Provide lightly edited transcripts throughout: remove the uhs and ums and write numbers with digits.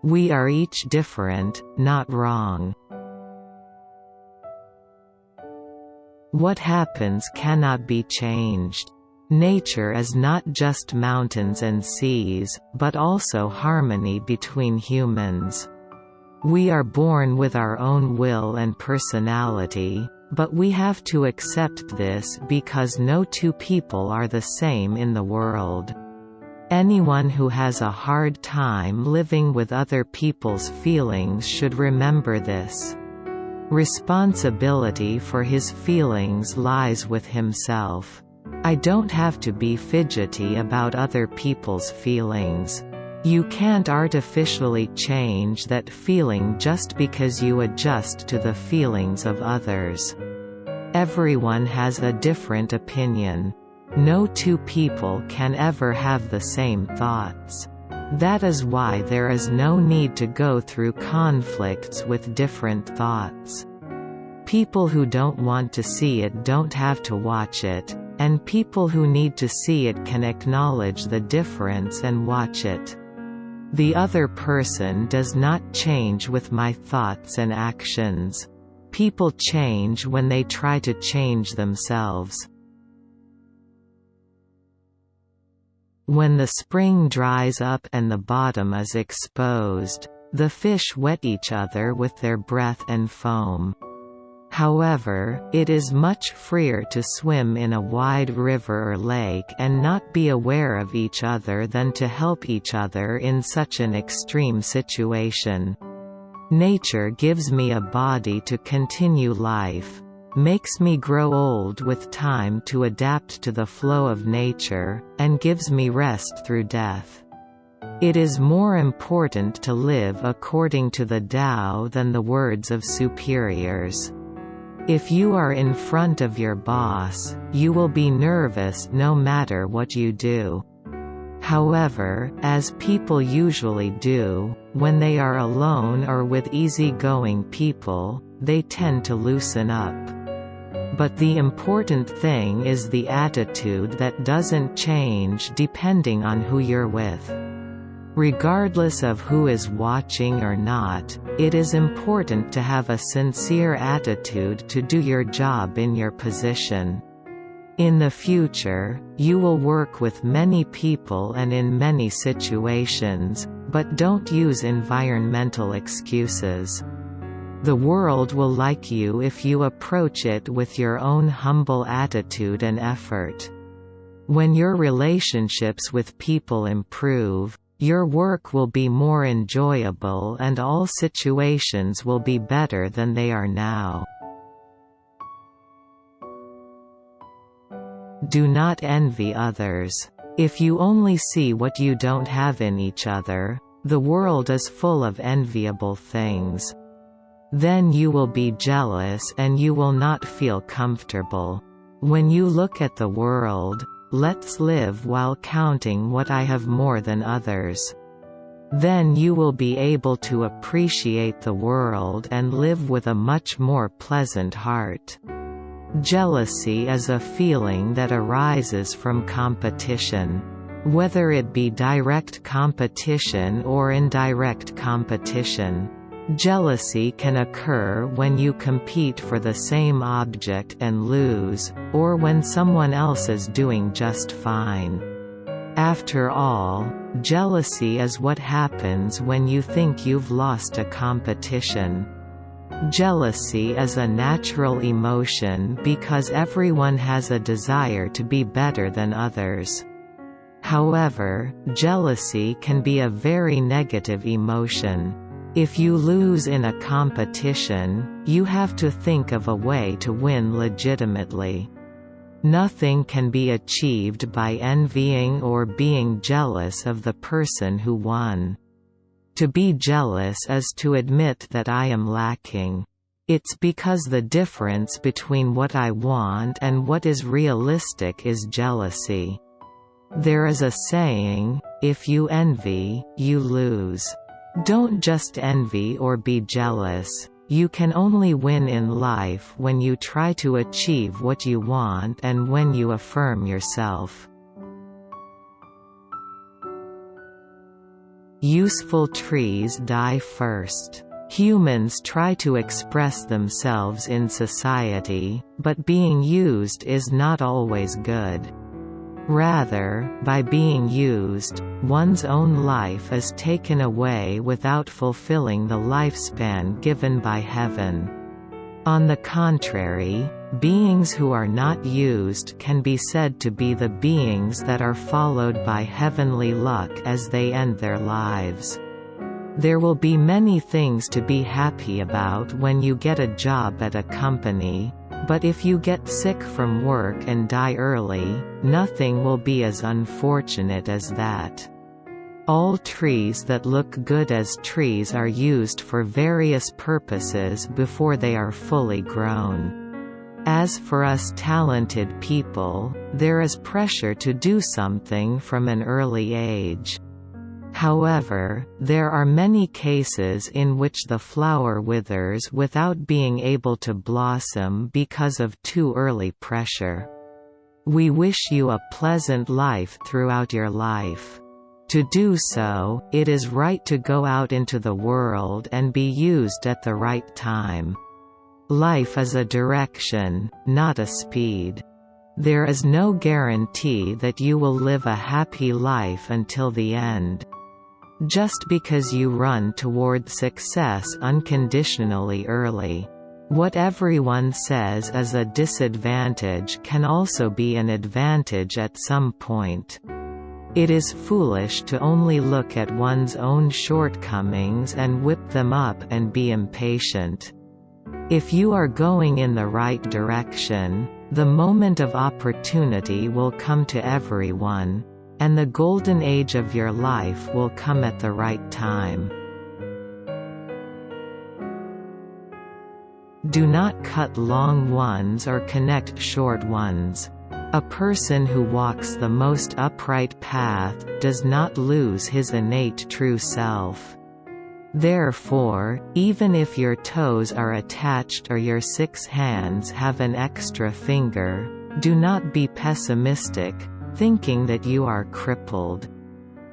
We are each different, not wrong. What happens cannot be changed. Nature is not just mountains and seas, but also harmony between humans. We are born with our own will and personality, but we have to accept this because no two people are the same in the world. Anyone who has a hard time living with other people's feelings should remember this. Responsibility for his feelings lies with himself. I don't have to be fidgety about other people's feelings. You can't artificially change that feeling just because you adjust to the feelings of others. Everyone has a different opinion. No two people can ever have the same thoughts. That is why there is no need to go through conflicts with different thoughts. People who don't want to see it don't have to watch it, and people who need to see it can acknowledge the difference and watch it. The other person does not change with my thoughts and actions. People change when they try to change themselves. When the spring dries up and the bottom is exposed, the fish wet each other with their breath and foam. However, it is much freer to swim in a wide river or lake and not be aware of each other than to help each other in such an extreme situation. Nature gives me a body to continue life, makes me grow old with time to adapt to the flow of nature, and gives me rest through death. It is more important to live according to the Tao than the words of superiors. If you are in front of your boss, you will be nervous no matter what you do. However, as people usually do, when they are alone or with easygoing people, they tend to loosen up. But the important thing is the attitude that doesn't change depending on who you're with. Regardless of who is watching or not, it is important to have a sincere attitude to do your job in your position. In the future, you will work with many people and in many situations, but don't use environmental excuses. The world will like you if you approach it with your own humble attitude and effort. When your relationships with people improve, your work will be more enjoyable and all situations will be better than they are now. Do not envy others. If you only see what you don't have in each other, the world is full of enviable things. Then you will be jealous and you will not feel comfortable. When you look at the world, let's live while counting what I have more than others. Then you will be able to appreciate the world and live with a much more pleasant heart. Jealousy is a feeling that arises from competition. Whether it be direct competition or indirect competition. Jealousy can occur when you compete for the same object and lose, or when someone else is doing just fine. After all, jealousy is what happens when you think you've lost a competition. Jealousy is a natural emotion because everyone has a desire to be better than others. However, jealousy can be a very negative emotion. If you lose in a competition, you have to think of a way to win legitimately. Nothing can be achieved by envying or being jealous of the person who won. To be jealous is to admit that I am lacking. It's because the difference between what I want and what is realistic is jealousy. There is a saying, if you envy, you lose. Don't just envy or be jealous. You can only win in life when you try to achieve what you want and when you affirm yourself. Useful trees die first. Humans try to express themselves in society, but being used is not always good. Rather, by being used, one's own life is taken away without fulfilling the lifespan given by heaven. On the contrary, beings who are not used can be said to be the beings that are followed by heavenly luck as they end their lives. There will be many things to be happy about when you get a job at a company, but if you get sick from work and die early, nothing will be as unfortunate as that. All trees that look good as trees are used for various purposes before they are fully grown. As for us talented people, there is pressure to do something from an early age. However, there are many cases in which the flower withers without being able to blossom because of too early pressure. We wish you a pleasant life throughout your life. To do so, it is right to go out into the world and be used at the right time. Life is a direction, not a speed. There is no guarantee that you will live a happy life until the end. Just because you run toward success unconditionally early. What everyone says is a disadvantage can also be an advantage at some point. It is foolish to only look at one's own shortcomings and whip them up and be impatient. If you are going in the right direction, the moment of opportunity will come to everyone, and the golden age of your life will come at the right time. Do not cut long ones or connect short ones. A person who walks the most upright path does not lose his innate true self. Therefore, even if your toes are attached or your 6 hands have an extra finger, do not be pessimistic, thinking that you are crippled.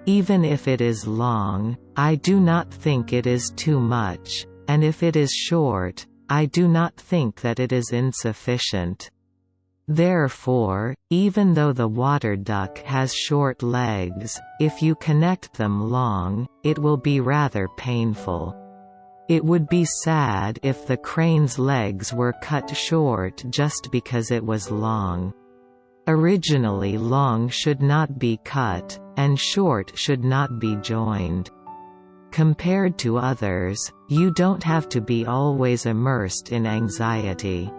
Even if it is long, I do not think it is too much, and if it is short, I do not think that it is insufficient. Therefore, even though the water duck has short legs, if you connect them long, it will be rather painful. It would be sad if the crane's legs were cut short just because it was long. Originally long should not be cut, and short should not be joined. Compared to others, you don't have to be always immersed in anxiety.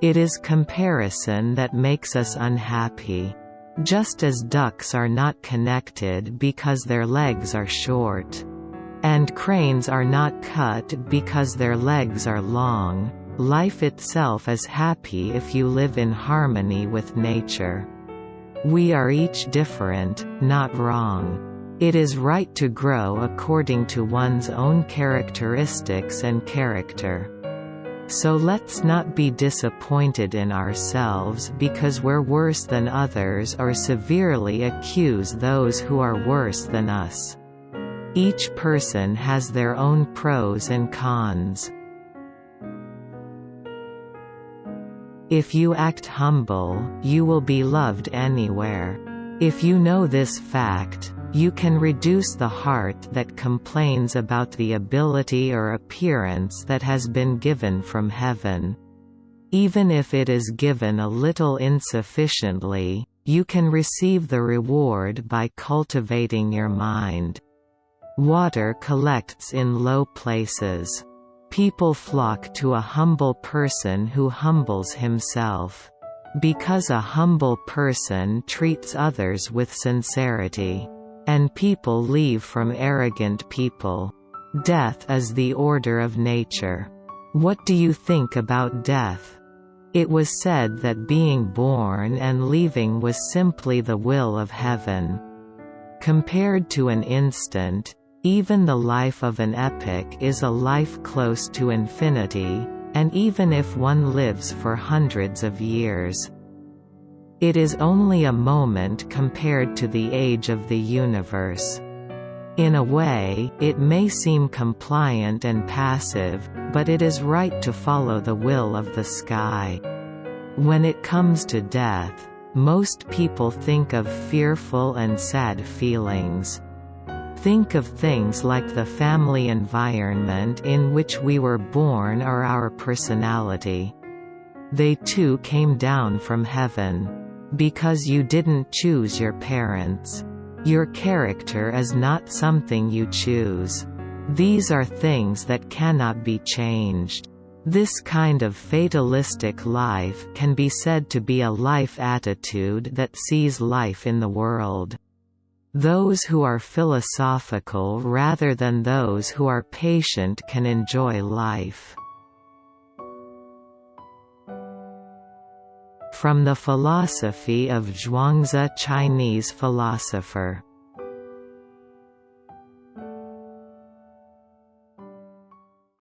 It is comparison that makes us unhappy. Just as ducks are not connected because their legs are short, and cranes are not cut because their legs are long, life itself is happy if you live in harmony with nature. We are each different, not wrong. It is right to grow according to one's own characteristics and character. So let's not be disappointed in ourselves because we're worse than others or severely accuse those who are worse than us. Each person has their own pros and cons. If you act humble, you will be loved anywhere. If you know this fact, you can reduce the heart that complains about the ability or appearance that has been given from heaven. Even if it is given a little insufficiently, you can receive the reward by cultivating your mind. Water collects in low places. People flock to a humble person who humbles himself. Because a humble person treats others with sincerity. And people leave from arrogant people. Death is the order of nature. What do you think about death? It was said that being born and leaving was simply the will of heaven. Compared to an instant, even the life of an epoch is a life close to infinity, and even if one lives for hundreds of years, it is only a moment compared to the age of the universe. In a way, it may seem compliant and passive, but it is right to follow the will of the sky. When it comes to death, most people think of fearful and sad feelings. Think of things like the family environment in which we were born or our personality. They too came down from heaven. Because you didn't choose your parents. Your character is not something you choose. These are things that cannot be changed. This kind of fatalistic life can be said to be a life attitude that sees life in the world. Those who are philosophical rather than those who are patient can enjoy life. From the philosophy of Zhuangzi, Chinese philosopher.